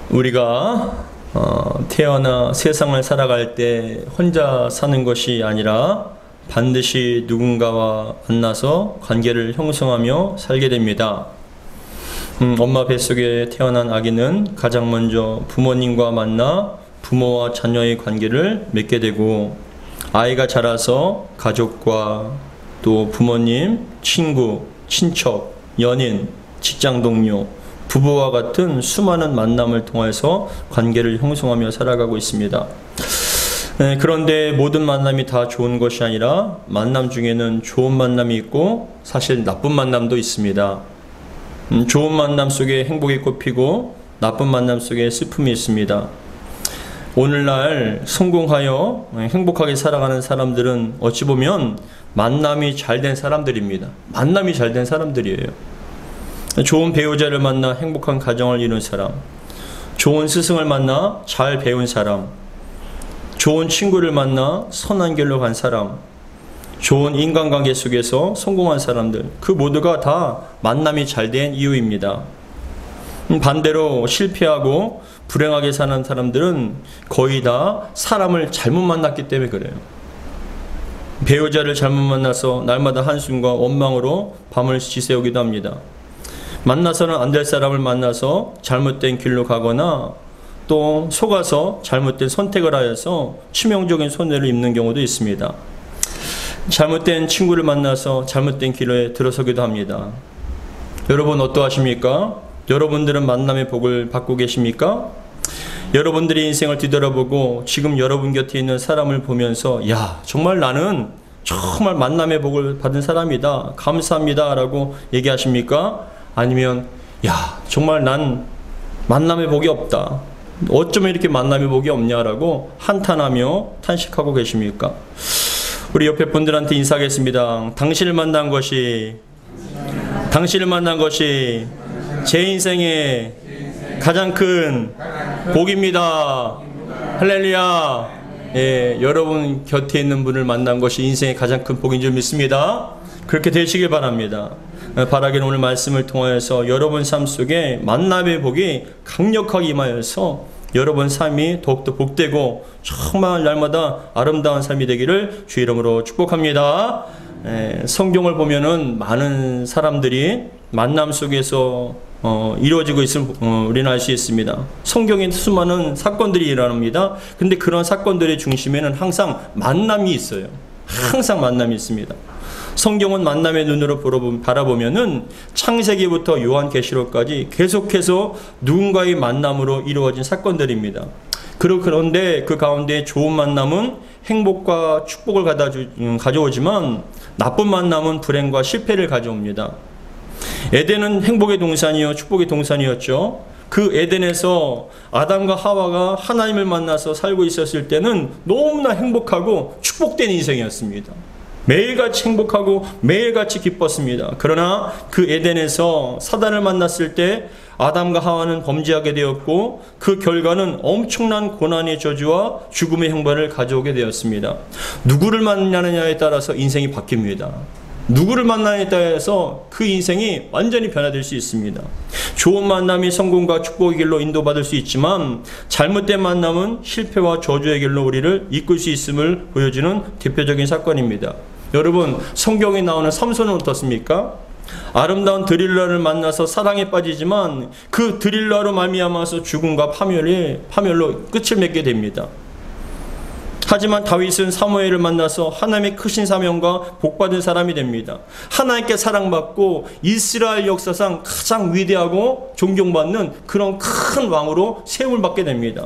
우리가 태어나 세상을 살아갈 때 혼자 사는 것이 아니라 반드시 누군가와 만나서 관계를 형성하며 살게 됩니다. 엄마 뱃속에 태어난 아기는 가장 먼저 부모님과 만나 부모와 자녀의 관계를 맺게 되고, 아이가 자라서 가족과 또 부모님, 친구, 친척, 연인, 직장 동료, 부부와 같은 수많은 만남을 통해서 관계를 형성하며 살아가고 있습니다. 그런데 모든 만남이 다 좋은 것이 아니라 만남 중에는 좋은 만남이 있고 사실 나쁜 만남도 있습니다. 좋은 만남 속에 행복이 꽃피고 나쁜 만남 속에 슬픔이 있습니다. 오늘날 성공하여 행복하게 살아가는 사람들은 어찌 보면 만남이 잘된 사람들입니다. 만남이 잘된 사람들이에요. 좋은 배우자를 만나 행복한 가정을 이룬 사람, 좋은 스승을 만나 잘 배운 사람, 좋은 친구를 만나 선한 길로 간 사람, 좋은 인간관계 속에서 성공한 사람들, 그 모두가 다 만남이 잘된 이유입니다. 반대로 실패하고 불행하게 사는 사람들은 거의 다 사람을 잘못 만났기 때문에 그래요. 배우자를 잘못 만나서 날마다 한숨과 원망으로 밤을 지새우기도 합니다. 만나서는 안 될 사람을 만나서 잘못된 길로 가거나 또 속아서 잘못된 선택을 하여서 치명적인 손해를 입는 경우도 있습니다. 잘못된 친구를 만나서 잘못된 길에 들어서기도 합니다. 여러분 어떠하십니까? 여러분들은 만남의 복을 받고 계십니까? 여러분들의 인생을 뒤돌아보고 지금 여러분 곁에 있는 사람을 보면서 야, 정말 나는 정말 만남의 복을 받은 사람이다, 감사합니다 라고 얘기하십니까? 아니면 야, 정말 난 만남의 복이 없다, 어쩌면 이렇게 만남의 복이 없냐라고 한탄하며 탄식하고 계십니까? 우리 옆에 분들한테 인사하겠습니다. 당신을 만난 것이 제 인생의 가장 큰 복입니다. 할렐루야. 예, 여러분 곁에 있는 분을 만난 것이 인생의 가장 큰 복인 줄 믿습니다. 그렇게 되시길 바랍니다. 바라기는 오늘 말씀을 통하여서 여러분 삶 속에 만남의 복이 강력하게 임하여서 여러분 삶이 더욱더 복되고 정말 날마다 아름다운 삶이 되기를 주 이름으로 축복합니다. 성경을 보면은 많은 사람들이 만남 속에서 이루어지고 있음을 우리는 알 수 있습니다. 성경에 수많은 사건들이 일어납니다. 근데 그런 사건들의 중심에는 항상 만남이 있어요. 항상 만남이 있습니다. 성경은 만남의 눈으로 바라보면은 창세기부터 요한계시록까지 계속해서 누군가의 만남으로 이루어진 사건들입니다. 그런데 그 가운데 좋은 만남은 행복과 축복을 가져오지만 나쁜 만남은 불행과 실패를 가져옵니다. 에덴은 행복의 동산이요 축복의 동산이었죠. 그 에덴에서 아담과 하와가 하나님을 만나서 살고 있었을 때는 너무나 행복하고 축복된 인생이었습니다. 매일같이 행복하고 매일같이 기뻤습니다. 그러나 그 에덴에서 사단을 만났을 때 아담과 하와는 범죄하게 되었고 그 결과는 엄청난 고난의 저주와 죽음의 형벌을 가져오게 되었습니다. 누구를 만나느냐에 따라서 인생이 바뀝니다. 누구를 만나느냐에 따라서 그 인생이 완전히 변화될 수 있습니다. 좋은 만남이 성공과 축복의 길로 인도받을 수 있지만 잘못된 만남은 실패와 저주의 길로 우리를 이끌 수 있음을 보여주는 대표적인 사건입니다. 여러분, 성경에 나오는 삼손은 어떻습니까? 아름다운 드릴라를 만나서 사랑에 빠지지만 그 드릴라로 말미암아서 죽음과 파멸로 끝을 맺게 됩니다. 하지만 다윗은 사무엘을 만나서 하나님의 크신 사명과 복받은 사람이 됩니다. 하나님께 사랑받고 이스라엘 역사상 가장 위대하고 존경받는 그런 큰 왕으로 세움을 받게 됩니다.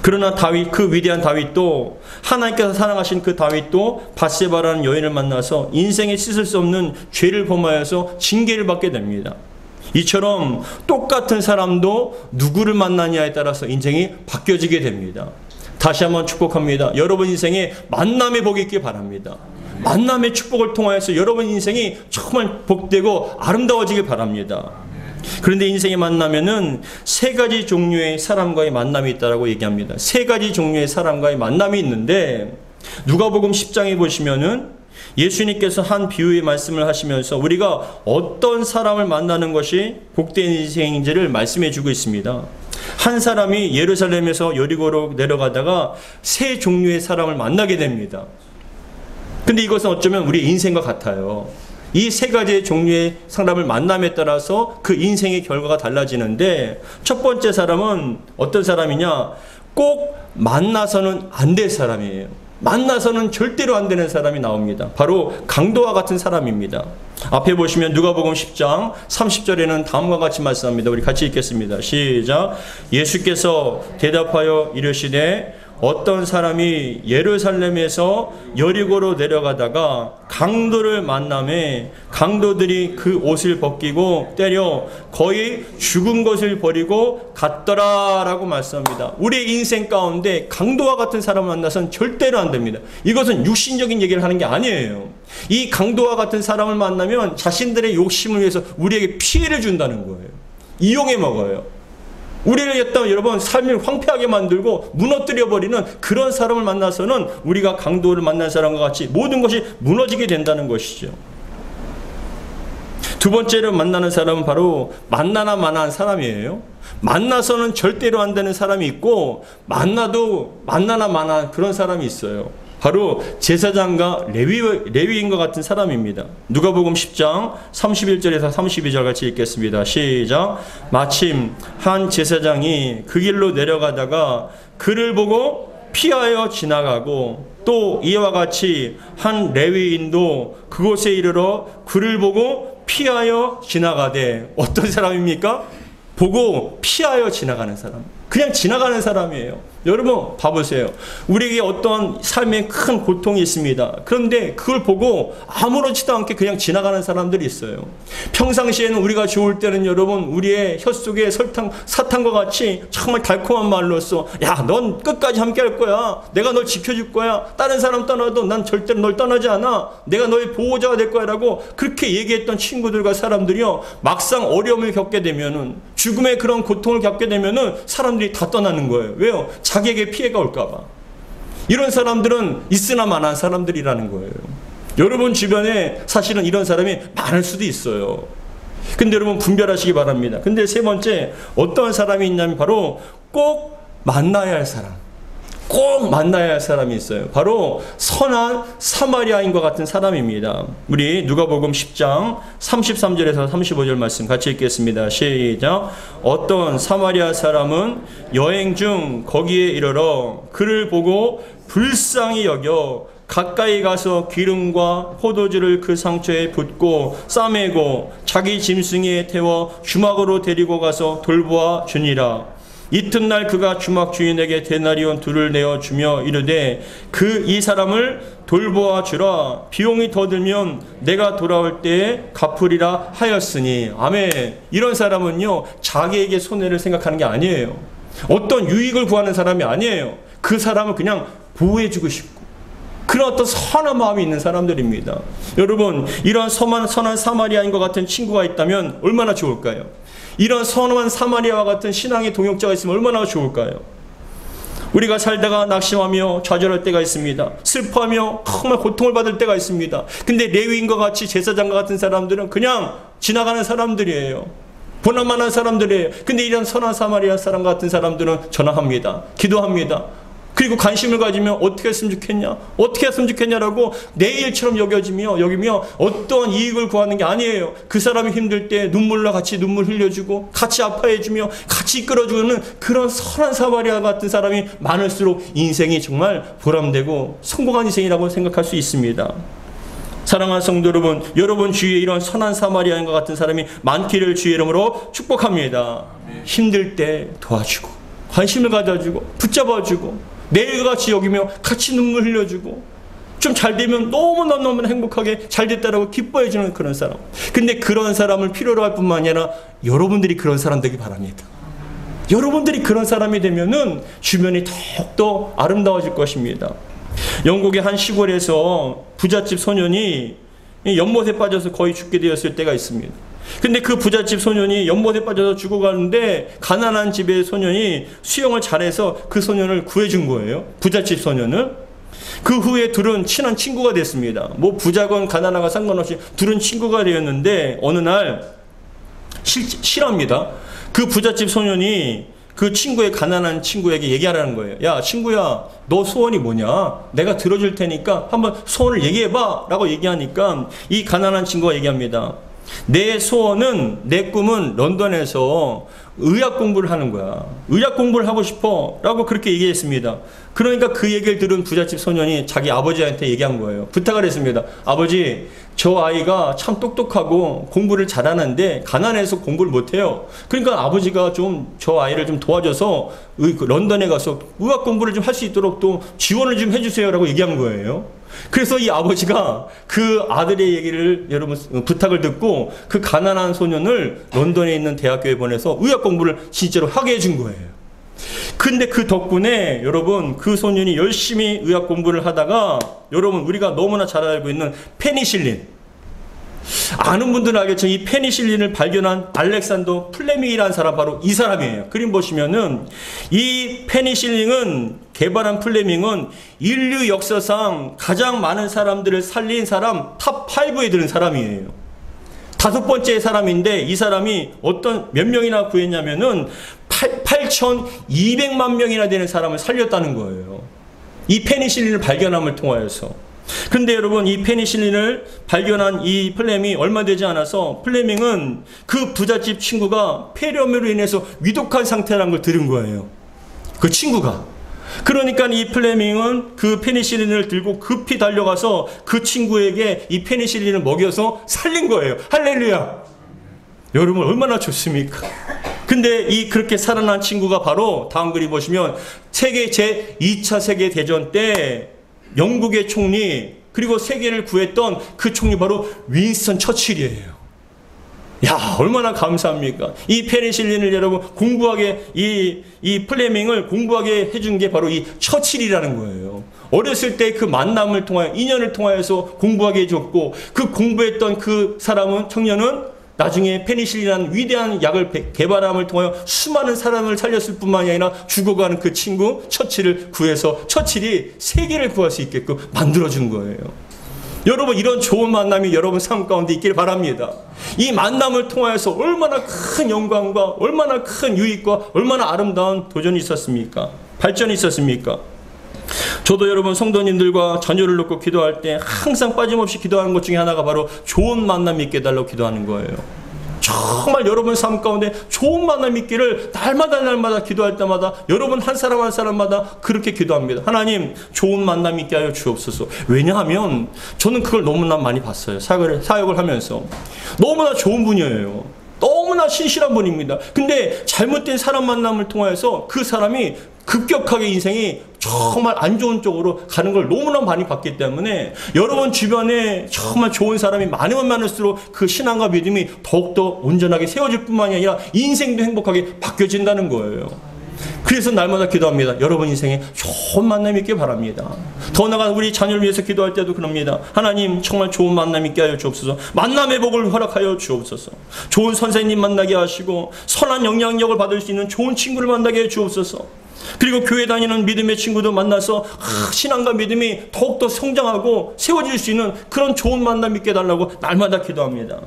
그러나 그 위대한 다윗도, 하나님께서 사랑하신 그 다윗도 밧세바라는 여인을 만나서 인생에 씻을 수 없는 죄를 범하여서 징계를 받게 됩니다. 이처럼 똑같은 사람도 누구를 만나냐에 따라서 인생이 바뀌어지게 됩니다. 다시 한번 축복합니다. 여러분 인생에 만남의 복이 있길 바랍니다. 만남의 축복을 통하여서 여러분 인생이 정말 복되고 아름다워지길 바랍니다. 그런데 인생에 만나면은 세 가지 종류의 사람과의 만남이 있다라고 얘기합니다. 세 가지 종류의 사람과의 만남이 있는데 누가복음 10장에 보시면은 예수님께서 한 비유의 말씀을 하시면서 우리가 어떤 사람을 만나는 것이 복된 인생인지를 말씀해 주고 있습니다. 한 사람이 예루살렘에서 여리고로 내려가다가 세 종류의 사람을 만나게 됩니다. 근데 이것은 어쩌면 우리 인생과 같아요. 이 세 가지의 종류의 사람을 만남에 따라서 그 인생의 결과가 달라지는데, 첫 번째 사람은 어떤 사람이냐? 꼭 만나서는 안 될 사람이에요. 만나서는 절대로 안 되는 사람이 나옵니다. 바로 강도와 같은 사람입니다. 앞에 보시면 누가복음 10장 30절에는 다음과 같이 말씀합니다. 우리 같이 읽겠습니다. 시작. 예수께서 대답하여 이르시되 어떤 사람이 예루살렘에서 여리고로 내려가다가 강도를 만남에 강도들이 그 옷을 벗기고 때려 거의 죽은 것을 버리고 갔더라라고 말씀합니다. 우리의 인생 가운데 강도와 같은 사람을 만나서는 절대로 안 됩니다. 이것은 육신적인 얘기를 하는 게 아니에요. 이 강도와 같은 사람을 만나면 자신들의 욕심을 위해서 우리에게 피해를 준다는 거예요. 이용해 먹어요. 우리를 여러분 삶을 황폐하게 만들고 무너뜨려버리는 그런 사람을 만나서는 우리가 강도를 만난 사람과 같이 모든 것이 무너지게 된다는 것이죠. 두 번째로 만나는 사람은 바로 만나나 마나한 사람이에요. 만나서는 절대로 안 되는 사람이 있고 만나도 만나나 마나한 그런 사람이 있어요. 바로 제사장과 레위인과 같은 사람입니다. 누가복음 10장 31절에서 32절 같이 읽겠습니다. 시작. 마침 한 제사장이 그 길로 내려가다가 그를 보고 피하여 지나가고 또 이와 같이 한 레위인도 그곳에 이르러 그를 보고 피하여 지나가되, 어떤 사람입니까? 보고 피하여 지나가는 사람. 그냥 지나가는 사람이에요. 여러분 봐보세요. 우리에게 어떤 삶에 큰 고통이 있습니다. 그런데 그걸 보고 아무렇지도 않게 그냥 지나가는 사람들이 있어요. 평상시에는 우리가 좋을 때는 여러분 우리의 혀 속에 사탕과 같이 정말 달콤한 말로써 야, 넌 끝까지 함께 할 거야. 내가 널 지켜줄 거야. 다른 사람 떠나도 난 절대로 널 떠나지 않아. 내가 너의 보호자가 될 거야 라고 그렇게 얘기했던 친구들과 사람들이요, 막상 어려움을 겪게 되면은, 죽음의 그런 고통을 겪게 되면은 사람들이 다 떠나는 거예요. 왜요? 자기에게 피해가 올까봐. 이런 사람들은 있으나 마나한 사람들이라는 거예요. 여러분 주변에 사실은 이런 사람이 많을 수도 있어요. 근데 여러분 분별하시기 바랍니다. 근데 세 번째, 어떤 사람이 있냐면 바로 꼭 만나야 할 사람. 꼭 만나야 할 사람이 있어요. 바로 선한 사마리아인과 같은 사람입니다. 우리 누가복음 10장 33절에서 35절 말씀 같이 읽겠습니다. 시작. 어떤 사마리아 사람은 여행 중 거기에 이르러 그를 보고 불쌍히 여겨 가까이 가서 기름과 포도주를 그 상처에 붓고 싸매고 자기 짐승에 태워 주막으로 데리고 가서 돌보아 주니라. 이튿날 그가 주막 주인에게 데나리온 2를 내어주며 이르되 이 사람을 돌보아 주라. 비용이 더 들면 내가 돌아올 때에 갚으리라 하였으니. 아멘. 이런 사람은요, 자기에게 손해를 생각하는 게 아니에요. 어떤 유익을 구하는 사람이 아니에요. 그 사람을 그냥 보호해주고 싶고 그런 어떤 선한 마음이 있는 사람들입니다. 여러분, 이러한 선한 사마리아인과 같은 친구가 있다면 얼마나 좋을까요? 이런 선한 사마리아와 같은 신앙의 동역자가 있으면 얼마나 좋을까요? 우리가 살다가 낙심하며 좌절할 때가 있습니다. 슬퍼하며 정말 고통을 받을 때가 있습니다. 근데 레위인과 같이 제사장과 같은 사람들은 그냥 지나가는 사람들이에요. 보나마난 사람들이에요. 근데 이런 선한 사마리아 사람 같은 사람들은 전화합니다. 기도합니다. 그리고 관심을 가지면 어떻게 했으면 좋겠냐? 어떻게 했으면 좋겠냐라고 내 일처럼 여기며 어떠한 이익을 구하는 게 아니에요. 그 사람이 힘들 때 눈물로 같이 눈물 흘려주고 같이 아파해주며 같이 이끌어주는 그런 선한 사마리아 같은 사람이 많을수록 인생이 정말 보람되고 성공한 인생이라고 생각할 수 있습니다. 사랑하는 성도 여러분, 여러분 주위에 이런 선한 사마리아인과 같은 사람이 많기를 주의 이름으로 축복합니다. 힘들 때 도와주고 관심을 가져주고 붙잡아주고 내일과 같이 여기며 같이 눈물 흘려주고 좀 잘되면 너무너무 행복하게 잘됐다라고 기뻐해주는 그런 사람. 근데 그런 사람을 필요로 할 뿐만 아니라 여러분들이 그런 사람 되기 바랍니다. 여러분들이 그런 사람이 되면은 주변이 더욱더 아름다워질 것입니다. 영국의 한 시골에서 부잣집 소년이 연못에 빠져서 거의 죽게 되었을 때가 있습니다. 근데 그 부잣집 소년이 연못에 빠져서 죽어가는데 가난한 집의 소년이 수영을 잘해서 그 소년을 구해준 거예요. 부잣집 소년을. 그 후에 둘은 친한 친구가 됐습니다. 뭐 부자건 가난하건 상관없이 둘은 친구가 되었는데 어느 날 실합니다. 그 부잣집 소년이 그 친구의 가난한 친구에게 얘기하라는 거예요. 야, 친구야, 너 소원이 뭐냐? 내가 들어줄 테니까 한번 소원을 얘기해봐 라고 얘기하니까 이 가난한 친구가 얘기합니다. 내 소원은, 내 꿈은 런던에서 의학 공부를 하는 거야. 의학 공부를 하고 싶어 라고 그렇게 얘기했습니다. 그러니까 그 얘기를 들은 부잣집 소년이 자기 아버지한테 얘기한 거예요. 부탁을 했습니다. 아버지, 저 아이가 참 똑똑하고 공부를 잘하는데 가난해서 공부를 못해요. 그러니까 아버지가 좀 저 아이를 좀 도와줘서 런던에 가서 의학 공부를 좀 할 수 있도록 또 지원을 좀 해주세요 라고 얘기한 거예요. 그래서 이 아버지가 그 아들의 얘기를 여러분 부탁을 듣고 그 가난한 소년을 런던에 있는 대학교에 보내서 의학 공부를 진짜로 하게 해준 거예요. 근데 그 덕분에 여러분 그 소년이 열심히 의학 공부를 하다가 여러분 우리가 너무나 잘 알고 있는 페니실린, 아는 분들은 알겠죠. 이 페니실린을 발견한 알렉산더 플레밍이라는 사람, 바로 이 사람이에요. 그림 보시면은 이 페니실린은, 개발한 플레밍은 인류 역사상 가장 많은 사람들을 살린 사람 탑 5에 드는 사람이에요. 5번째 사람인데 이 사람이 몇 명이나 구했냐면은 8,200만 명이나 되는 사람을 살렸다는 거예요. 이 페니실린을 발견함을 통하여서. 그런데 여러분, 이 페니실린을 발견한 이 플레밍이 얼마 되지 않아서 플레밍은 그 부잣집 친구가 폐렴으로 인해서 위독한 상태라는 걸 들은 거예요. 그 친구가. 그러니까 이 플레밍은 그 페니실린을 들고 급히 달려가서 그 친구에게 이 페니실린을 먹여서 살린 거예요. 할렐루야! 여러분 얼마나 좋습니까? 근데 그렇게 살아난 친구가 바로 다음 그림 보시면 제2차 세계대전 때 영국의 총리, 그리고 세계를 구했던 그 총리 바로 윈스턴 처칠이에요. 야, 얼마나 감사합니까? 이 페니실린을 여러분 공부하게, 이 플레밍을 공부하게 해준 게 바로 이 처칠이라는 거예요. 어렸을 때 그 만남을 통하여, 인연을 통하여서 공부하게 해줬고, 그 공부했던 그 사람은, 청년은 나중에 페니실린이라는 위대한 약을 개발함을 통하여 수많은 사람을 살렸을 뿐만이 아니라 죽어가는 그 친구 처칠을 구해서 처칠이 세계를 구할 수 있게끔 만들어준 거예요. 여러분, 이런 좋은 만남이 여러분 삶 가운데 있길 바랍니다. 이 만남을 통하여서 얼마나 큰 영광과 얼마나 큰 유익과 얼마나 아름다운 도전이 있었습니까? 발전이 있었습니까? 저도 여러분 성도님들과 자녀를 놓고 기도할 때 항상 빠짐없이 기도하는 것 중에 하나가 바로 좋은 만남이 있게 해달라고 기도하는 거예요. 정말 여러분 삶 가운데 좋은 만남이 있기를 날마다 기도할 때마다 여러분 한 사람 한 사람마다 그렇게 기도합니다. 하나님, 좋은 만남이 있게 하여 주옵소서. 왜냐하면 저는 그걸 너무나 많이 봤어요. 사역을 하면서. 너무나 좋은 분이에요. 너무나 신실한 분입니다. 근데 잘못된 사람 만남을 통해서 그 사람이 급격하게 인생이 정말 안 좋은 쪽으로 가는 걸 너무나 많이 봤기 때문에 여러분 주변에 정말 좋은 사람이 많으면 많을수록 그 신앙과 믿음이 더욱더 온전하게 세워질 뿐만이 아니라 인생도 행복하게 바뀌어진다는 거예요. 그래서 날마다 기도합니다. 여러분 인생에 좋은 만남이 있길 바랍니다. 더 나아가 우리 자녀를 위해서 기도할 때도 그럽니다. 하나님, 정말 좋은 만남 있게 하여 주옵소서. 만남의 복을 허락하여 주옵소서. 좋은 선생님 만나게 하시고 선한 영향력을 받을 수 있는 좋은 친구를 만나게 해 주옵소서. 그리고 교회 다니는 믿음의 친구도 만나서 신앙과 믿음이 더욱더 성장하고 세워질 수 있는 그런 좋은 만남 있게 해달라고 날마다 기도합니다.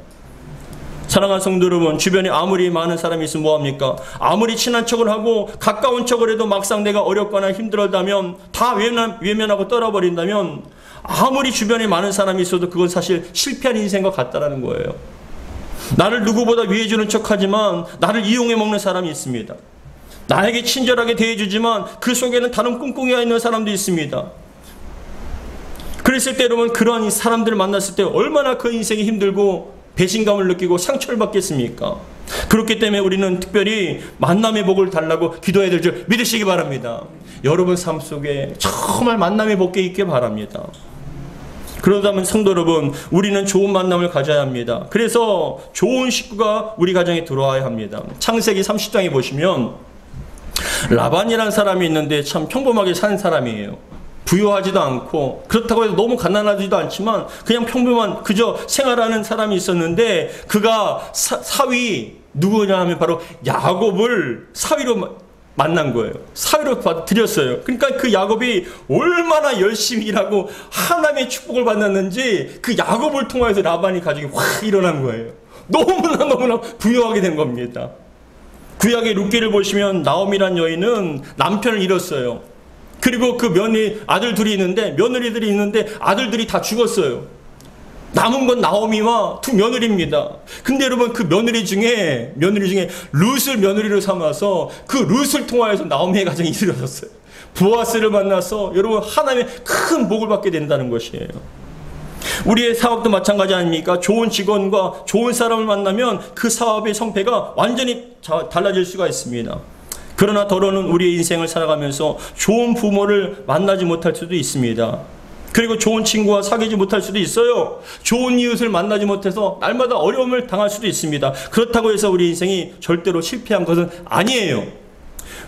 사랑하는 성도 여러분, 주변에 아무리 많은 사람이 있으면 뭐합니까? 아무리 친한 척을 하고 가까운 척을 해도 막상 내가 어렵거나 힘들었다면, 다 외면하고 떠나버린다면, 아무리 주변에 많은 사람이 있어도 그건 사실 실패한 인생과 같다라는 거예요. 나를 누구보다 위해주는 척하지만 나를 이용해 먹는 사람이 있습니다. 나에게 친절하게 대해주지만 그 속에는 다른 꿍꿍이가 있는 사람도 있습니다. 그랬을 때 여러분, 그러한 사람들을 만났을 때 얼마나 그 인생이 힘들고 배신감을 느끼고 상처를 받겠습니까? 그렇기 때문에 우리는 특별히 만남의 복을 달라고 기도해야 될 줄 믿으시기 바랍니다. 여러분 삶 속에 정말 만남의 복이 있게 바랍니다. 그러다면 성도 여러분, 우리는 좋은 만남을 가져야 합니다. 그래서 좋은 식구가 우리 가정에 들어와야 합니다. 창세기 30장에 보시면 라반이라는 사람이 있는데 참 평범하게 사는 사람이에요. 부유하지도 않고 그렇다고 해서 너무 가난하지도 않지만 그냥 평범한 그저 생활하는 사람이 있었는데, 그가 사위 누구냐 하면 바로 야곱을 사위로 만난 거예요. 사위로 드렸어요. 그러니까 그 야곱이 얼마나 열심히 일하고 하나님의 축복을 받았는지 그 야곱을 통해서 라반이 가족이 확 일어난 거예요. 너무나 부유하게 된 겁니다. 구약의 룻기를 보시면 나오미란 여인은 남편을 잃었어요. 그리고 그 아들들이 있는데 아들들이 다 죽었어요. 남은 건 나오미와 두 며느리입니다. 근데 여러분, 그 며느리 중에 룻을 며느리로 삼아서 그 룻을 통하여서 나오미의 가정이 이루어졌어요. 보아스를 만나서 여러분, 하나님의 큰 복을 받게 된다는 것이에요. 우리의 사업도 마찬가지 아닙니까? 좋은 직원과 좋은 사람을 만나면 그 사업의 성패가 완전히 달라질 수가 있습니다. 그러나 더러는 우리의 인생을 살아가면서 좋은 부모를 만나지 못할 수도 있습니다. 그리고 좋은 친구와 사귀지 못할 수도 있어요. 좋은 이웃을 만나지 못해서 날마다 어려움을 당할 수도 있습니다. 그렇다고 해서 우리 인생이 절대로 실패한 것은 아니에요.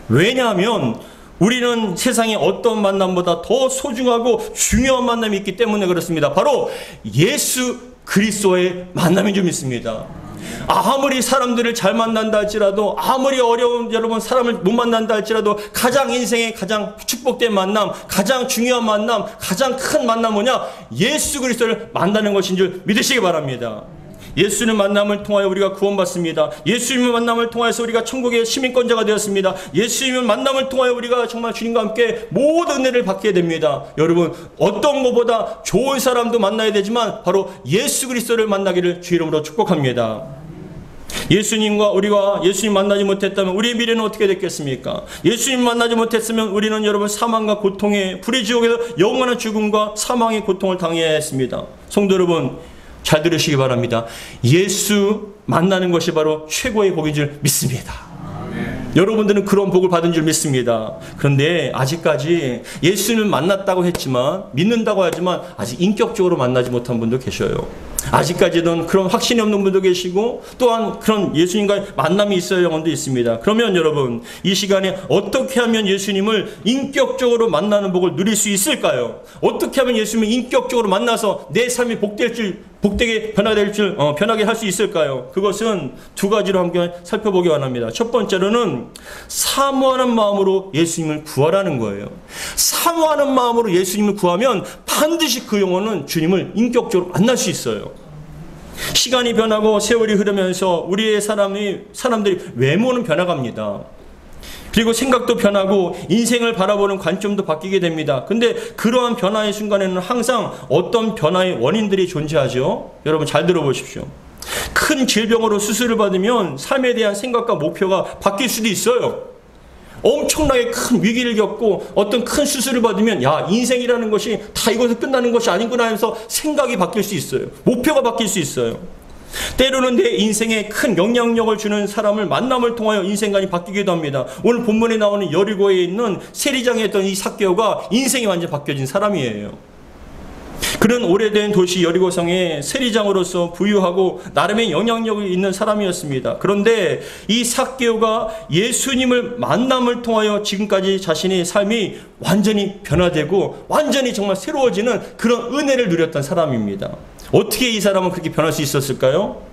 왜냐하면 우리는 세상의 어떤 만남보다 더 소중하고 중요한 만남이 있기 때문에 그렇습니다. 바로 예수 그리스도의 만남인 줄 믿습니다. 아무리 사람들을 잘 만난다 할지라도, 아무리 어려운 여러분 사람을 못 만난다 할지라도, 인생의 가장 축복된 만남, 가장 중요한 만남, 가장 큰 만남 뭐냐? 예수 그리스도를 만나는 것인 줄 믿으시기 바랍니다. 예수님 만남을 통하여 우리가 구원받습니다. 예수님의 만남을 통해서 우리가 천국의 시민권자가 되었습니다. 예수님의 만남을 통하여 우리가 정말 주님과 함께 모든 은혜를 받게 됩니다. 여러분, 어떤 것보다 좋은 사람도 만나야 되지만 바로 예수 그리스도를 만나기를 주 이름으로 축복합니다. 우리가 예수님 만나지 못했다면 우리의 미래는 어떻게 됐겠습니까? 예수님 만나지 못했으면 우리는 여러분 사망과 고통의 불의 지옥에서 영원한 죽음과 사망의 고통을 당해야 했습니다. 성도 여러분, 잘 들으시기 바랍니다. 예수 만나는 것이 바로 최고의 복인 줄 믿습니다. 아멘. 여러분들은 그런 복을 받은 줄 믿습니다. 그런데 아직까지 예수님을 만났다고 했지만, 믿는다고 하지만 아직 인격적으로 만나지 못한 분도 계셔요. 아직까지는 그런 확신이 없는 분도 계시고, 또한 그런 예수님과의 만남이 있어야 영혼도 있습니다. 그러면 여러분, 이 시간에 어떻게 하면 예수님을 인격적으로 만나는 복을 누릴 수 있을까요? 어떻게 하면 예수님을 인격적으로 만나서 내 삶이 복되게 변하게 할 수 있을까요? 그것은 두 가지로 함께 살펴보기 원합니다. 첫 번째로는 사모하는 마음으로 예수님을 구하라는 거예요. 사모하는 마음으로 예수님을 구하면 반드시 그 영혼은 주님을 인격적으로 만날 수 있어요. 시간이 변하고 세월이 흐르면서 우리의 사람들이 외모는 변화갑니다. 그리고 생각도 변하고 인생을 바라보는 관점도 바뀌게 됩니다. 근데 그러한 변화의 순간에는 항상 어떤 변화의 원인들이 존재하죠. 여러분 잘 들어보십시오. 큰 질병으로 수술을 받으면 삶에 대한 생각과 목표가 바뀔 수도 있어요. 엄청나게 큰 위기를 겪고 어떤 큰 수술을 받으면 인생이라는 것이 다 이것에 끝나는 것이 아니구나 하면서 생각이 바뀔 수 있어요. 목표가 바뀔 수 있어요. 때로는 내 인생에 큰 영향력을 주는 사람을 만남을 통하여 인생관이 바뀌기도 합니다. 오늘 본문에 나오는 여리고에 있는 세리장에 있던 이 삭개오가 인생이 완전히 바뀌어진 사람이에요. 그는 오래된 도시 여리고성의 세리장으로서 부유하고 나름의 영향력이 있는 사람이었습니다. 그런데 이 삭개오가 예수님을 만남을 통하여 지금까지 자신의 삶이 완전히 변화되고 완전히 정말 새로워지는 그런 은혜를 누렸던 사람입니다. 어떻게 이 사람은 그렇게 변할 수 있었을까요?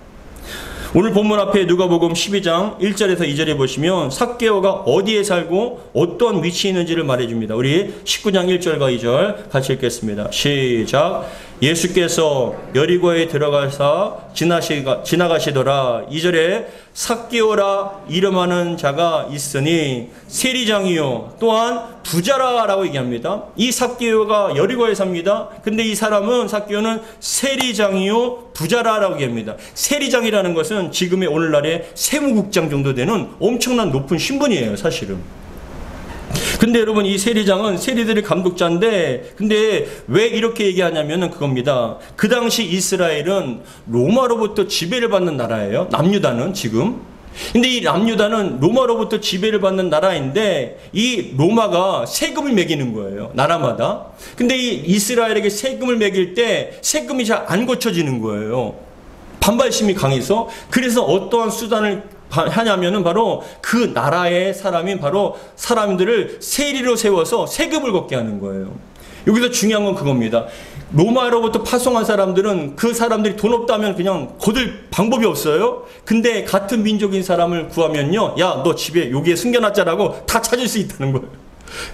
오늘 본문 앞에 누가복음 12장 1절에서 2절에 보시면 삭개오가 어디에 살고 어떤 위치에 있는지를 말해줍니다. 우리 19장 1절과 2절 같이 읽겠습니다. 시작. 예수께서 여리고에 들어가사 지나가시더라. 2절에 삭개오라 이름하는 자가 있으니 세리장이요 또한 부자라라고 얘기합니다. 이 삭개오가 여리고에 삽니다. 근데 이 사람은 삭개오는 세리장이요 부자라라고 얘기합니다. 세리장이라는 것은 지금의 오늘날의 세무국장 정도 되는 엄청난 높은 신분이에요, 사실은. 근데 여러분 이 세리장은 세리들의 감독자인데, 근데 왜 이렇게 얘기하냐면은 그겁니다. 그 당시 이스라엘은 로마로부터 지배를 받는 나라예요. 남유다는 지금. 근데 이 남유다는 로마로부터 지배를 받는 나라인데 이 로마가 세금을 매기는 거예요. 나라마다. 근데 이 이스라엘에게 세금을 매길 때 세금이 잘 안 고쳐지는 거예요. 반발심이 강해서. 그래서 어떠한 수단을 하냐면은 바로 그 나라의 사람이 바로 사람들을 세리로 세워서 세금을 걷게 하는 거예요. 여기서 중요한 건 그겁니다. 로마로부터 파송한 사람들은 그 사람들이 돈 없다면 그냥 거둘 방법이 없어요. 근데 같은 민족인 사람을 구하면요, 야, 너 집에 여기에 숨겨놨자라고 다 찾을 수 있다는 거예요.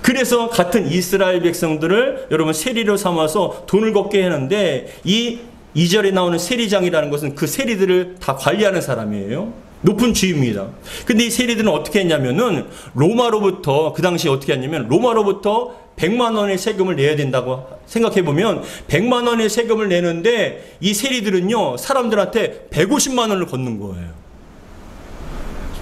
그래서 같은 이스라엘 백성들을 여러분 세리로 삼아서 돈을 걷게 하는데 이 2절에 나오는 세리장이라는 것은 그 세리들을 다 관리하는 사람이에요. 높은 지위입니다. 근데 이 세리들은 어떻게 했냐면은 로마로부터 그 당시에 어떻게 했냐면 로마로부터 100만 원의 세금을 내야 된다고 생각해 보면 100만 원의 세금을 내는데 이 세리들은요 사람들한테 150만 원을 걷는 거예요.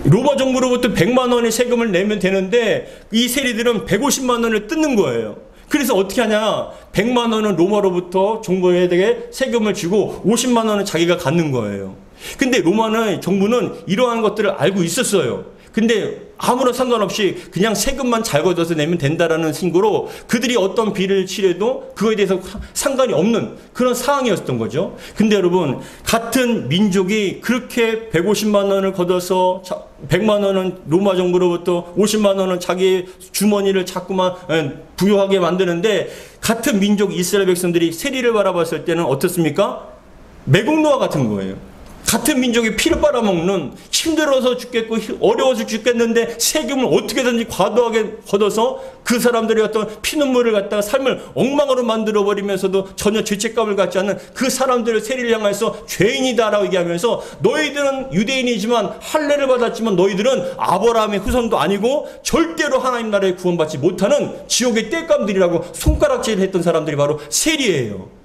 로마 정부로부터 100만 원의 세금을 내면 되는데 이 세리들은 150만 원을 뜯는 거예요. 그래서 어떻게 하냐, 100만 원은 로마로부터 정부에게 세금을 주고 50만 원은 자기가 갖는 거예요. 근데 로마는 정부는 이러한 것들을 알고 있었어요. 근데 아무런 상관없이 그냥 세금만 잘 걷어서 내면 된다라는 신고로 그들이 어떤 비를 치래도 그거에 대해서 상관이 없는 그런 상황이었던 거죠. 근데 여러분, 같은 민족이 그렇게 150만 원을 걷어서 100만 원은 로마 정부로부터 50만 원은 자기 주머니를 자꾸만 부여하게 만드는데 같은 민족 이스라엘 백성들이 세리를 바라봤을 때는 어떻습니까? 매국노와 같은 거예요. 같은 민족이 피를 빨아먹는, 힘들어서 죽겠고 어려워서 죽겠는데 세금을 어떻게든지 과도하게 걷어서 그 사람들의 어떤 피눈물을 갖다가 삶을 엉망으로 만들어버리면서도 전혀 죄책감을 갖지 않는 그 사람들을 세리를 향해서 죄인이다라고 얘기하면서 너희들은 유대인이지만 할례를 받았지만 너희들은 아브라함의 후손도 아니고 절대로 하나님 나라에 구원받지 못하는 지옥의 땔감들이라고 손가락질을 했던 사람들이 바로 세리예요.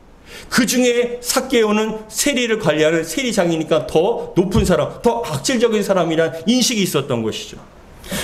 그 중에 삭개오는 세리를 관리하는 세리장이니까 더 높은 사람, 더 악질적인 사람이란 인식이 있었던 것이죠.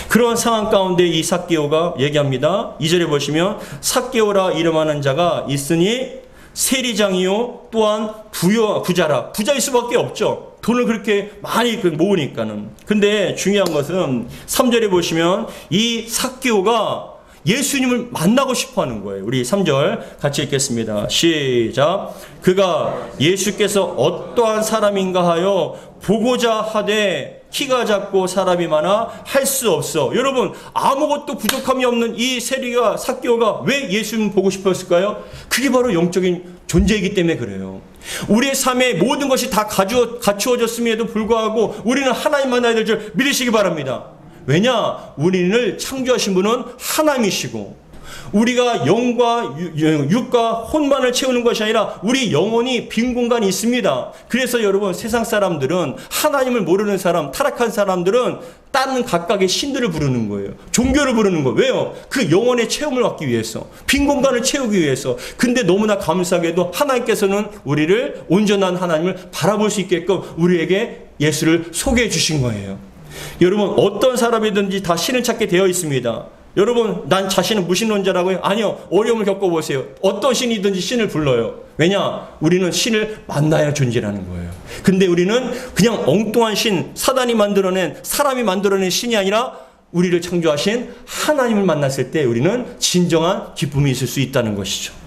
그러한 상황 가운데 이 삭개오가 얘기합니다. 2절에 보시면 삭개오라 이름하는 자가 있으니 세리장이요 또한 부자라. 부자일 수밖에 없죠. 돈을 그렇게 많이 모으니까는. 근데 중요한 것은 3절에 보시면 이 삭개오가 예수님을 만나고 싶어 하는 거예요. 우리 3절 같이 읽겠습니다. 시작. 그가 예수께서 어떠한 사람인가 하여 보고자 하되 키가 작고 사람이 많아 할 수 없어. 여러분, 아무것도 부족함이 없는 이 세리가 삭개오가 왜 예수님 보고 싶었을까요? 그게 바로 영적인 존재이기 때문에 그래요. 우리의 삶에 모든 것이 다 갖추어졌음에도 불구하고 우리는 하나님 만나야 될 줄 믿으시기 바랍니다. 왜냐? 우리를 창조하신 분은 하나님이시고 우리가 영과 육과 혼만을 채우는 것이 아니라 우리 영혼이 빈 공간이 있습니다. 그래서 여러분, 세상 사람들은, 하나님을 모르는 사람, 타락한 사람들은 다른 각각의 신들을 부르는 거예요. 종교를 부르는 거예요. 왜요? 그 영혼의 체험을 받기 위해서, 빈 공간을 채우기 위해서. 근데 너무나 감사하게도 하나님께서는 우리를, 온전한 하나님을 바라볼 수 있게끔 우리에게 예수를 소개해 주신 거예요. 여러분, 어떤 사람이든지 다 신을 찾게 되어 있습니다. 여러분, 난 자신은 무신론자라고요? 아니요. 어려움을 겪어보세요. 어떤 신이든지 신을 불러요. 왜냐? 우리는 신을 만나야 존재라는 거예요. 근데 우리는 그냥 엉뚱한 신, 사단이 만들어낸, 사람이 만들어낸 신이 아니라 우리를 창조하신 하나님을 만났을 때 우리는 진정한 기쁨이 있을 수 있다는 것이죠.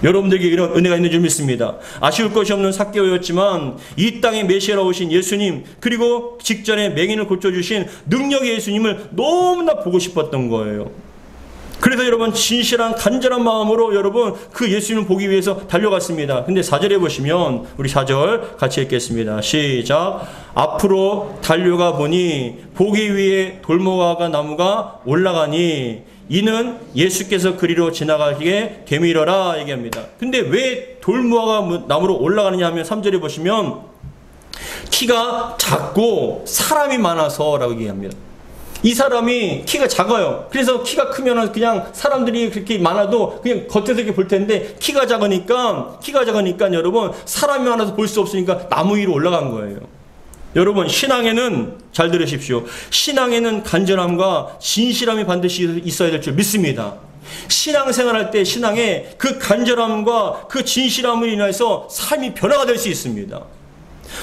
여러분들에게 이런 은혜가 있는 줄 믿습니다. 아쉬울 것이 없는 삭개오였지만 이 땅에 메시아로 오신 예수님, 그리고 직전에 맹인을 고쳐주신 능력의 예수님을 너무나 보고 싶었던 거예요. 그래서 여러분, 진실한 간절한 마음으로 여러분 그 예수님을 보기 위해서 달려갔습니다. 근데 4절에 보시면, 우리 4절 같이 읽겠습니다. 시작. 앞으로 달려가 보니 보기 위해 돌무화과 나무가 올라가니 이는 예수께서 그리로 지나가기에 되밀어라 얘기합니다. 근데 왜 돌무화과 나무로 올라가느냐 하면 3절에 보시면 키가 작고 사람이 많아서라고 얘기합니다. 이 사람이 키가 작아요. 그래서 키가 크면 그냥 사람들이 그렇게 많아도 그냥 겉에서 이렇게 볼 텐데 키가 작으니까 여러분, 사람이 많아서 볼 수 없으니까 나무 위로 올라간 거예요. 여러분, 신앙에는, 잘 들으십시오, 신앙에는 간절함과 진실함이 반드시 있어야 될 줄 믿습니다. 신앙생활할 때 신앙에 그 간절함과 그 진실함을 인해서 삶이 변화가 될 수 있습니다.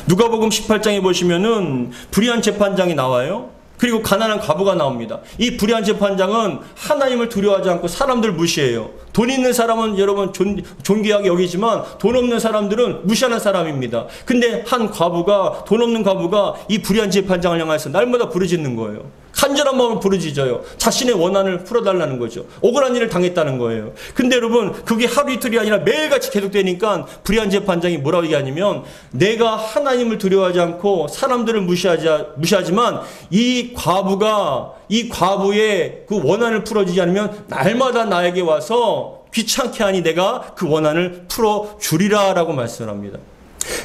누가복음 18장에 보시면은 불의한 재판장이 나와요. 그리고 가난한 과부가 나옵니다. 이 불의한 재판장은 하나님을 두려워하지 않고 사람들 무시해요. 돈 있는 사람은 여러분 존귀하게 여기지만 돈 없는 사람들은 무시하는 사람입니다. 근데 한 과부가, 돈 없는 과부가 이 불의한 재판장을 향해서 날마다 부르짖는 거예요. 간절한 마음을 부르짖어요. 자신의 원한을 풀어달라는 거죠. 억울한 일을 당했다는 거예요. 근데 여러분, 그게 하루 이틀이 아니라 매일같이 계속되니까 불의한 재판장이 뭐라고 얘기하냐면, 내가 하나님을 두려워하지 않고 사람들을 무시하지만 이 과부의 그 원한을 풀어주지 않으면 날마다 나에게 와서 귀찮게 하니 내가 그 원한을 풀어주리라 라고 말씀합니다.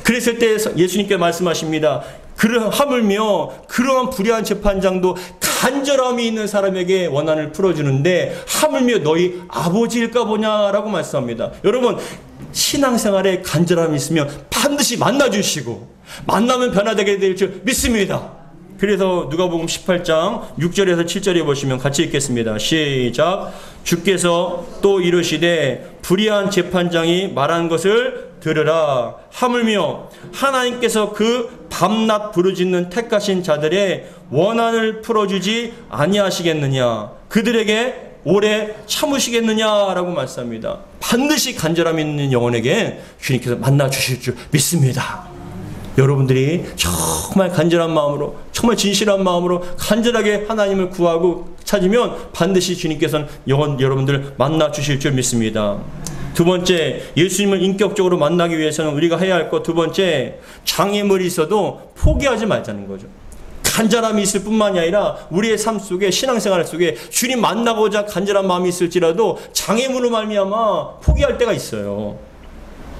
그랬을 때 예수님께 말씀하십니다. 하물며 그러한 불의한 재판장도 간절함이 있는 사람에게 원한을 풀어주는데 하물며 너희 아버지일까 보냐라고 말씀합니다. 여러분, 신앙생활에 간절함이 있으면 반드시 만나주시고 만나면 변화되게 될 줄 믿습니다. 그래서 누가복음 18장 6절에서 7절에 보시면 같이 읽겠습니다. 시작. 주께서 또 이르시되 불의한 재판장이 말한 것을 들으라. 하물며 하나님께서 그 밤낮 부르짖는 택하신 자들의 원한을 풀어주지 아니하시겠느냐. 그들에게 오래 참으시겠느냐라고 말씀합니다. 반드시 간절함 있는 영혼에게 주님께서 만나 주실 줄 믿습니다. 여러분들이 정말 간절한 마음으로, 정말 진실한 마음으로 간절하게 하나님을 구하고 찾으면 반드시 주님께서는 여러분들 만나 주실 줄 믿습니다. 두 번째, 예수님을 인격적으로 만나기 위해서는 우리가 해야 할 것 두 번째, 장애물이 있어도 포기하지 말자는 거죠. 간절함이 있을 뿐만이 아니라 우리의 삶 속에, 신앙생활 속에 주님 만나고자 간절한 마음이 있을지라도 장애물로 말미암아 포기할 때가 있어요.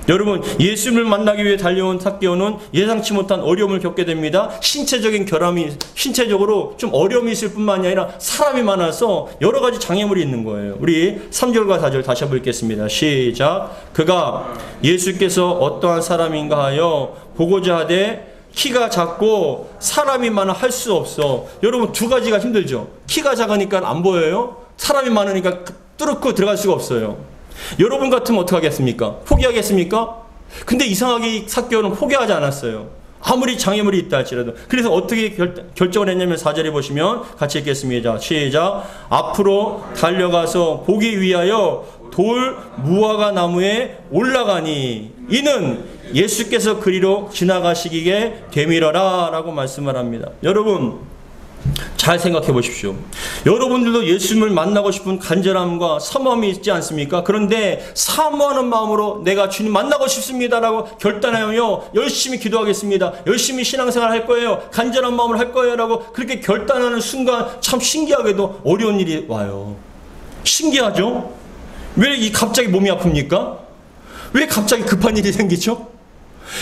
여러분, 예수님을 만나기 위해 달려온 삭개오는 예상치 못한 어려움을 겪게 됩니다. 신체적으로 좀 어려움이 있을 뿐만이 아니라 사람이 많아서 여러 가지 장애물이 있는 거예요. 우리 3절과 4절 다시 한번 읽겠습니다. 시작. 그가 예수께서 어떠한 사람인가 하여 보고자 하되 키가 작고 사람이 많아 할 수 없어. 여러분, 두 가지가 힘들죠. 키가 작으니까 안 보여요. 사람이 많으니까 뚫고 들어갈 수가 없어요. 여러분 같으면 어떻게 하겠습니까? 포기하겠습니까? 근데 이상하게 삭개오는 포기하지 않았어요. 아무리 장애물이 있다 할지라도. 그래서 어떻게 결정을 했냐면 4절에 보시면 같이 읽겠습니다. 시작. 앞으로 달려가서 보기 위하여 돌 무화과 나무에 올라가니 이는 예수께서 그리로 지나가시기에 되밀어라 라고 말씀을 합니다. 여러분, 잘 생각해 보십시오. 여러분들도 예수님을 만나고 싶은 간절함과 사모함이 있지 않습니까? 그런데 사모하는 마음으로 내가 주님 만나고 싶습니다라고 결단하며 열심히 기도하겠습니다. 열심히 신앙생활 할 거예요. 간절한 마음으로 할 거예요. 라고 그렇게 결단하는 순간 참 신기하게도 어려운 일이 와요. 신기하죠? 왜 갑자기 몸이 아픕니까? 왜 갑자기 급한 일이 생기죠?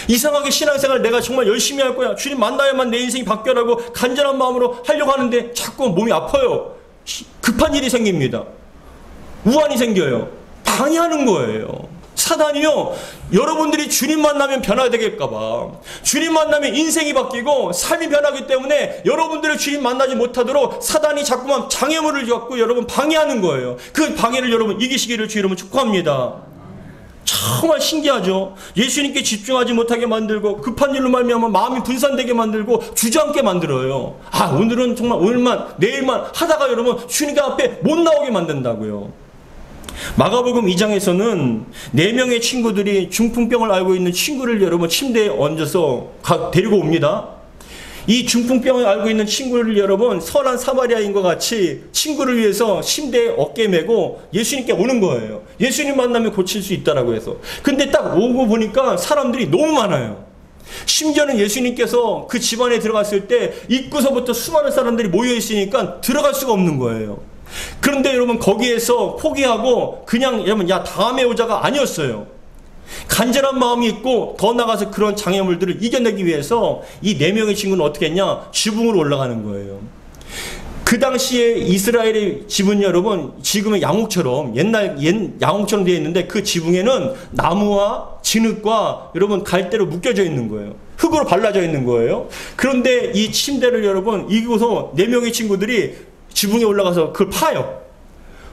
이상하게 신앙생활 내가 정말 열심히 할 거야. 주님 만나야만 내 인생이 바뀌어라고 간절한 마음으로 하려고 하는데 자꾸 몸이 아파요. 급한 일이 생깁니다. 우환이 생겨요. 방해하는 거예요. 사단이요, 여러분들이 주님 만나면 변화되겠까봐, 주님 만나면 인생이 바뀌고 삶이 변하기 때문에 여러분들이 주님 만나지 못하도록 사단이 자꾸만 장애물을 갖고 여러분 방해하는 거예요. 그 방해를 여러분 이기시기를 주 이름으로 축복합니다. 정말 신기하죠. 예수님께 집중하지 못하게 만들고 급한 일로 말미암아 마음이 분산되게 만들고 주저앉게 만들어요. 오늘은 정말 오늘만 내일만 하다가 여러분 주님 앞에 못 나오게 만든다고요. 마가복음 2장에서는 4명의 친구들이 중풍병을 앓고 있는 친구를 여러분 침대에 얹어서 데리고 옵니다. 이 중풍병을 앓고 있는 친구를 여러분 선한 사마리아인과 같이 친구를 위해서 침대에 어깨 메고 예수님께 오는 거예요. 예수님 만나면 고칠 수 있다라고 해서. 근데 딱 오고 보니까 사람들이 너무 많아요. 심지어는 예수님께서 그 집안에 들어갔을 때 입구서부터 수많은 사람들이 모여 있으니까 들어갈 수가 없는 거예요. 그런데 여러분 거기에서 포기하고 그냥 여러분 다음에 오자가 아니었어요. 간절한 마음이 있고 더 나가서 그런 장애물들을 이겨내기 위해서 이 4명의 친구는 어떻게 했냐? 지붕으로 올라가는 거예요. 그 당시에 이스라엘의 지붕이 여러분 지금의 양옥처럼 옛 양옥처럼 되어 있는데 그 지붕에는 나무와 진흙과 여러분 갈대로 묶여져 있는 거예요. 흙으로 발라져 있는 거예요. 그런데 이 침대를 여러분 이고서 4명의 친구들이 지붕에 올라가서 그걸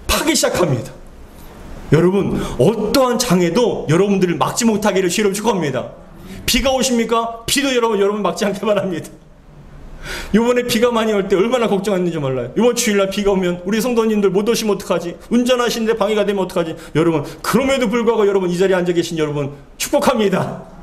파기 시작합니다. 여러분 어떠한 장애도 여러분들을 막지 못하기를 주로 축복합니다. 비가 오십니까? 비도 여러분 막지 않게 바랍니다. 이번에 비가 많이 올 때 얼마나 걱정했는지 몰라요. 이번 주일날 비가 오면 우리 성도님들 못 오시면 어떡하지? 운전하시는데 방해가 되면 어떡하지? 여러분 그럼에도 불구하고 여러분 이 자리에 앉아 계신 여러분 축복합니다.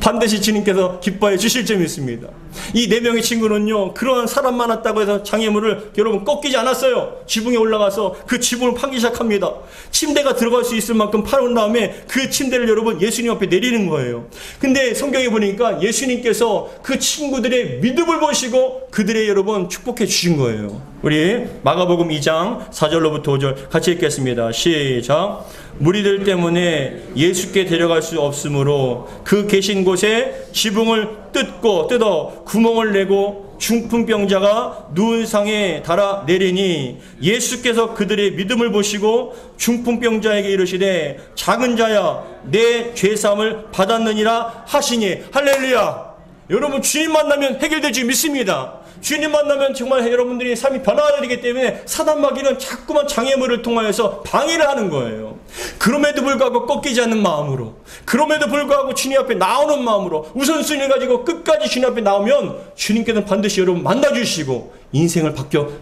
반드시 주님께서 기뻐해 주실 점이 있습니다. 이 4명의 친구는요 그러한 사람 많았다고 해서 장애물을 여러분 꺾이지 않았어요. 지붕에 올라가서 그 지붕을 파기 시작합니다. 침대가 들어갈 수 있을 만큼 파놓은 다음에 그 침대를 여러분 예수님 앞에 내리는 거예요. 근데 성경에 보니까 예수님께서 그 친구들의 믿음을 보시고 그들의 여러분 축복해 주신 거예요. 우리 마가복음 2장 4절로부터 5절 같이 읽겠습니다. 시작. 무리들 때문에 예수께 데려갈 수 없으므로 그 계신 곳에 지붕을 뜯어 구멍을 내고 중풍병자가 누운 상에 달아 내리니 예수께서 그들의 믿음을 보시고 중풍병자에게 이르시되 작은 자야 내 죄사함을 받았느니라 하시니. 할렐루야. 여러분, 주님 만나면 해결될 줄 믿습니다. 주님 만나면 정말 여러분들이 삶이 변화가 되기 때문에 사단마귀는 자꾸만 장애물을 통하여서 방해를 하는 거예요. 그럼에도 불구하고 꺾이지 않는 마음으로, 그럼에도 불구하고 주님 앞에 나오는 마음으로 우선순위를 가지고 끝까지 주님 앞에 나오면 주님께서는 반드시 여러분 만나주시고 인생을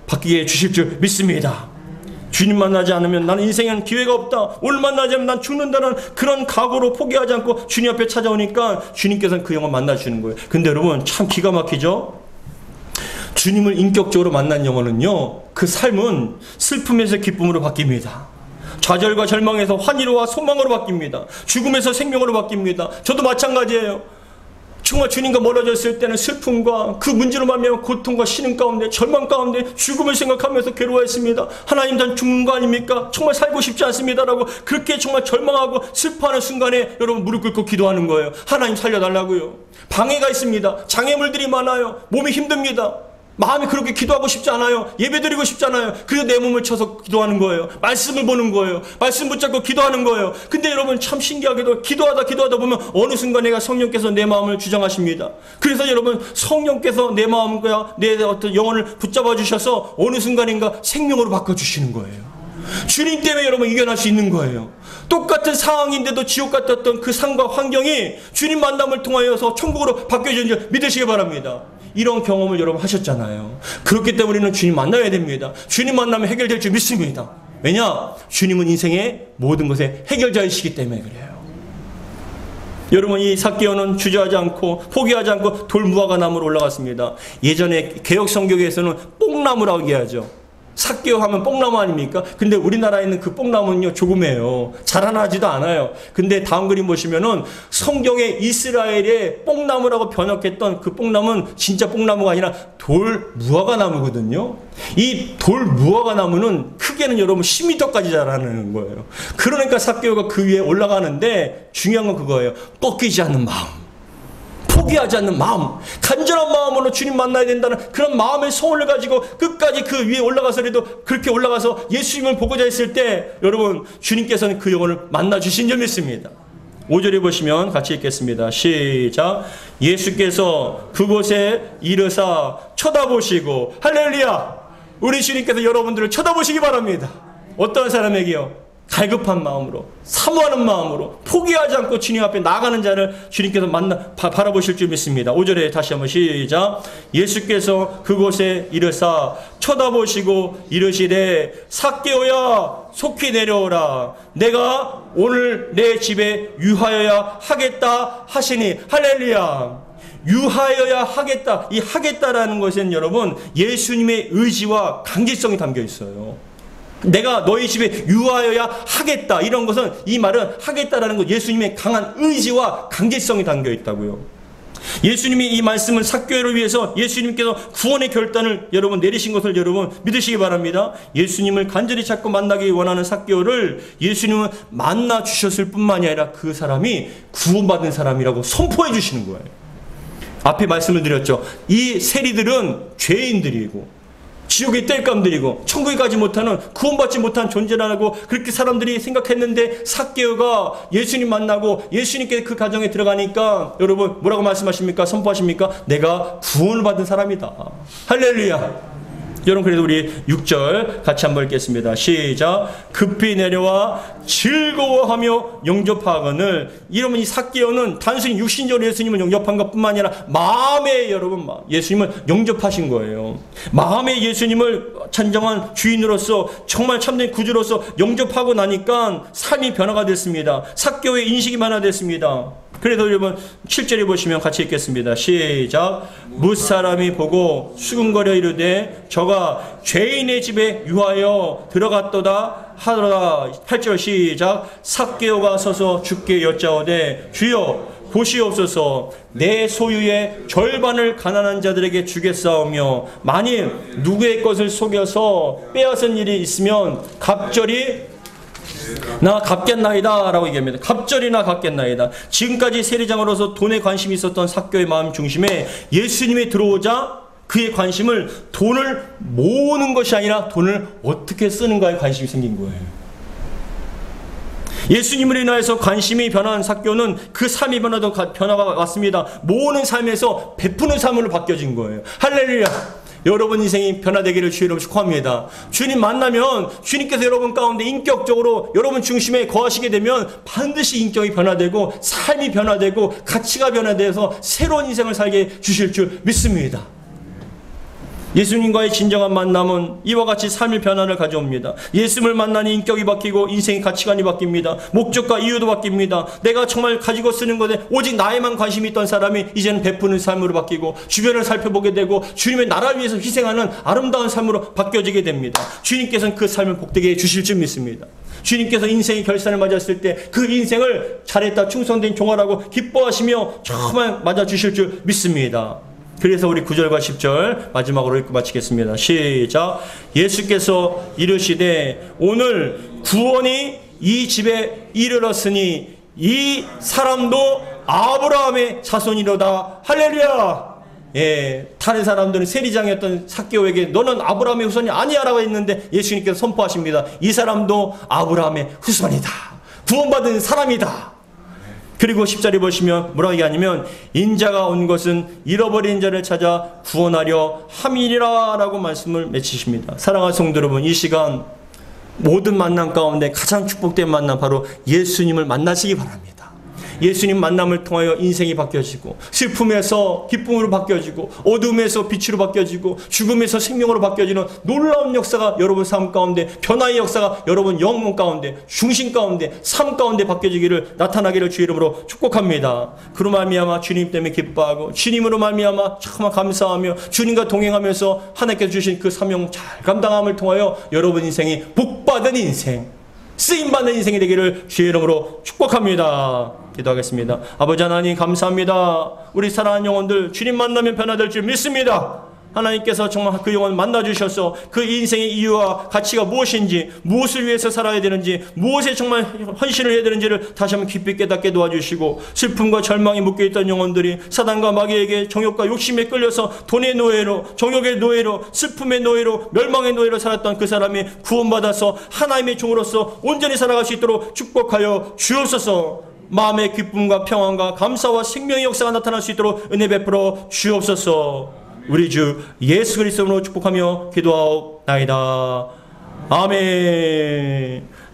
바뀌게 해주실 줄 믿습니다. 주님 만나지 않으면 나는 인생에는 기회가 없다, 오늘 만나지 않으면 난 죽는다는 그런 각오로 포기하지 않고 주님 앞에 찾아오니까 주님께서는 그 영혼 만나주시는 거예요. 근데 여러분, 참 기가 막히죠? 주님을 인격적으로 만난 영혼은요, 그 삶은 슬픔에서 기쁨으로 바뀝니다. 좌절과 절망에서 환희로와 소망으로 바뀝니다. 죽음에서 생명으로 바뀝니다. 저도 마찬가지예요. 정말 주님과 멀어져 있을 때는 슬픔과 그 문제로 말미암아 고통과 신음 가운데, 절망 가운데 죽음을 생각하면서 괴로워했습니다. 하나님, 난 죽는 거 아닙니까? 정말 살고 싶지 않습니다라고 그렇게 정말 절망하고 슬퍼하는 순간에 여러분 무릎 꿇고 기도하는 거예요. 하나님 살려달라고요. 방해가 있습니다. 장애물들이 많아요. 몸이 힘듭니다. 마음이 그렇게 기도하고 싶지 않아요. 예배드리고 싶지 않아요. 그래서 내 몸을 쳐서 기도하는 거예요. 말씀을 보는 거예요. 말씀 붙잡고 기도하는 거예요. 근데 여러분, 참 신기하게도 기도하다 보면 어느 순간 내가 성령께서 내 마음을 주장하십니다. 그래서 여러분, 성령께서 내 마음과 내 어떤 영혼을 붙잡아 주셔서 어느 순간인가 생명으로 바꿔주시는 거예요. 주님 때문에 여러분 이겨낼 수 있는 거예요. 똑같은 상황인데도 지옥 같았던 그 상과 환경이 주님 만남을 통하여서 천국으로 바뀌어지는 줄 믿으시기 바랍니다. 이런 경험을 여러분 하셨잖아요. 그렇기 때문에 우리는 주님 만나야 됩니다. 주님 만나면 해결될 줄 믿습니다. 왜냐? 주님은 인생의 모든 것의 해결자이시기 때문에 그래요. 여러분, 이 삭개오는 주저하지 않고 포기하지 않고 돌무화과 나무로 올라갔습니다. 예전에 개역 성경에서는 뽕나무라고 얘기하죠. 삭개오 하면 뽕나무 아닙니까? 근데 우리나라에 있는 그 뽕나무는요, 조그매요. 자라나지도 않아요. 근데 다음 그림 보시면은 성경에 이스라엘의 뽕나무라고 번역했던 그 뽕나무는 진짜 뽕나무가 아니라 돌무화과 나무거든요. 이 돌무화과 나무는 크게는 여러분 10m까지 자라는 거예요. 그러니까 삭개오가 그 위에 올라가는데 중요한 건 그거예요. 꺾이지 않는 마음, 포기하지 않는 마음, 간절한 마음으로 주님 만나야 된다는 그런 마음의 소원을 가지고 끝까지 그 위에 올라가서라도 그렇게 올라가서 예수님을 보고자 했을 때 여러분, 주님께서는 그 영혼을 만나주신 줄 믿습니다. 5절에 보시면 같이 읽겠습니다. 시작. 예수께서 그곳에 이르사 쳐다보시고, 할렐루야, 우리 주님께서 여러분들을 쳐다보시기 바랍니다. 어떤 사람에게요? 갈급한 마음으로, 사모하는 마음으로, 포기하지 않고 주님 앞에 나가는 자를 주님께서 바라보실 줄 믿습니다. 5절에 다시 한번 시작. 예수께서 그곳에 이르사 쳐다보시고 이르시되 삭개오야 속히 내려오라. 내가 오늘 내 집에 유하여야 하겠다 하시니. 할렐루야. 유하여야 하겠다. 이 하겠다라는 것은 여러분, 예수님의 의지와 강제성이 담겨 있어요. 내가 너희 집에 유하여야 하겠다. 이런 것은, 이 말은 하겠다라는 것, 예수님의 강한 의지와 강제성이 담겨 있다고요. 예수님이 이 말씀을 삭개오를 위해서 예수님께서 구원의 결단을 여러분 내리신 것을 여러분 믿으시기 바랍니다. 예수님을 간절히 찾고 만나기 원하는 삭개오를 예수님은 만나 주셨을 뿐만이 아니라 그 사람이 구원받은 사람이라고 선포해 주시는 거예요. 앞에 말씀을 드렸죠. 이 세리들은 죄인들이고 지옥의 땔감들이고 천국에 가지 못하는, 구원받지 못한 존재라고 그렇게 사람들이 생각했는데, 삭개오가 예수님 만나고 예수님께 그 가정에 들어가니까 여러분 뭐라고 말씀하십니까? 선포하십니까? 내가 구원을 받은 사람이다. 할렐루야. 여러분, 그래도 우리 6절 같이 한번 읽겠습니다. 시작. 급히 내려와 즐거워하며 영접하거늘. 이러면 이 삭개오는 단순히 육신적으로 예수님을 영접한 것뿐만 아니라 마음에 여러분 예수님을 영접하신 거예요. 마음에 예수님을 진정한 주인으로서, 정말 참된 구주로서 영접하고 나니까 삶이 변화가 됐습니다. 삭개오의 인식이 변화됐습니다. 그래서 여러분 7절에 보시면 같이 읽겠습니다. 시작. 무사람이 보고 수군거려 이르되 저가 죄인의 집에 유하여 들어갔도다 하더라. 8절 시작. 삭개오가 서서 주께 여짜오되 주여 보시옵소서. 내 소유의 절반을 가난한 자들에게 주겠사오며 만일 누구의 것을 속여서 빼앗은 일이 있으면 갑절이 나 갚겠나이다 라고 얘기합니다. 갑절이 나 갚겠나이다. 지금까지 세리장으로서 돈에 관심이 있었던 삭개오의 마음 중심에 예수님이 들어오자 그의 관심을 돈을 모으는 것이 아니라 돈을 어떻게 쓰는가에 관심이 생긴 거예요. 예수님으로 인하여서 관심이 변한 삭개오는 그 삶이 변화가 왔습니다. 모으는 삶에서 베푸는 삶으로 바뀌어진 거예요. 할렐루야. 여러분 인생이 변화되기를 주의 이름으로 축복합니다. 주님 만나면 주님께서 여러분 가운데 인격적으로 여러분 중심에 거하시게 되면 반드시 인격이 변화되고 삶이 변화되고 가치가 변화되어서 새로운 인생을 살게 주실 줄 믿습니다. 예수님과의 진정한 만남은 이와 같이 삶의 변화를 가져옵니다. 예수님을 만나니 인격이 바뀌고 인생의 가치관이 바뀝니다. 목적과 이유도 바뀝니다. 내가 정말 가지고 쓰는 것에 오직 나에만 관심이 있던 사람이 이제는 베푸는 삶으로 바뀌고 주변을 살펴보게 되고 주님의 나라를 위해서 희생하는 아름다운 삶으로 바뀌어지게 됩니다. 주님께서는 그 삶을 복되게 해주실 줄 믿습니다. 주님께서 인생의 결산을 맞았을 때 그 인생을 잘했다 충성된 종아라고 기뻐하시며 정말 맞아주실 줄 믿습니다. 그래서 우리 9절과 10절 마지막으로 읽고 마치겠습니다. 시작. 예수께서 이르시되 오늘 구원이 이 집에 이르렀으니 이 사람도 아브라함의 자손이로다. 할렐루야. 예, 다른 사람들은 세리장이었던 삭개오에게 너는 아브라함의 후손이 아니야 라고 했는데 예수님께서 선포하십니다. 이 사람도 아브라함의 후손이다. 구원받은 사람이다. 그리고 10절에 보시면 뭐라고 얘기하냐면 인자가 온 것은 잃어버린 자를 찾아 구원하려 함이니라 라고 말씀을 맺히십니다. 사랑하는 성도 여러분, 이 시간 모든 만남 가운데 가장 축복된 만남 바로 예수님을 만나시기 바랍니다. 예수님 만남을 통하여 인생이 바뀌어지고 슬픔에서 기쁨으로 바뀌어지고 어둠에서 빛으로 바뀌어지고 죽음에서 생명으로 바뀌어지는 놀라운 역사가 여러분 삶 가운데 변화의 역사가 여러분 영혼 가운데 중심 가운데 삶 가운데 바뀌어지기를 나타나기를 주의 이름으로 축복합니다. 그로 말미암아 주님 때문에 기뻐하고 주님으로 말미암아 정말 감사하며 주님과 동행하면서 하나님께서 주신 그 사명 잘 감당함을 통하여 여러분 인생이 복받은 인생 쓰임받는 인생이 되기를 주의 이름으로 축복합니다. 기도하겠습니다. 아버지 하나님 감사합니다. 우리 사랑하는 영혼들 주님 만나면 변화될 줄 믿습니다. 하나님께서 정말 그 영혼 만나주셔서 그 인생의 이유와 가치가 무엇인지 무엇을 위해서 살아야 되는지 무엇에 정말 헌신을 해야 되는지를 다시 한번 깊이 깨닫게 도와주시고 슬픔과 절망이 묶여있던 영혼들이 사단과 마귀에게 정욕과 욕심에 끌려서 돈의 노예로 정욕의 노예로 슬픔의 노예로 멸망의 노예로 살았던 그 사람이 구원받아서 하나님의 종으로서 온전히 살아갈 수 있도록 축복하여 주옵소서. 마음의 기쁨과 평안과 감사와 생명의 역사가 나타날 수 있도록 은혜 베풀어 주옵소서. 우리 주 예수 그리스도로 축복하며 기도하옵나이다. 아멘.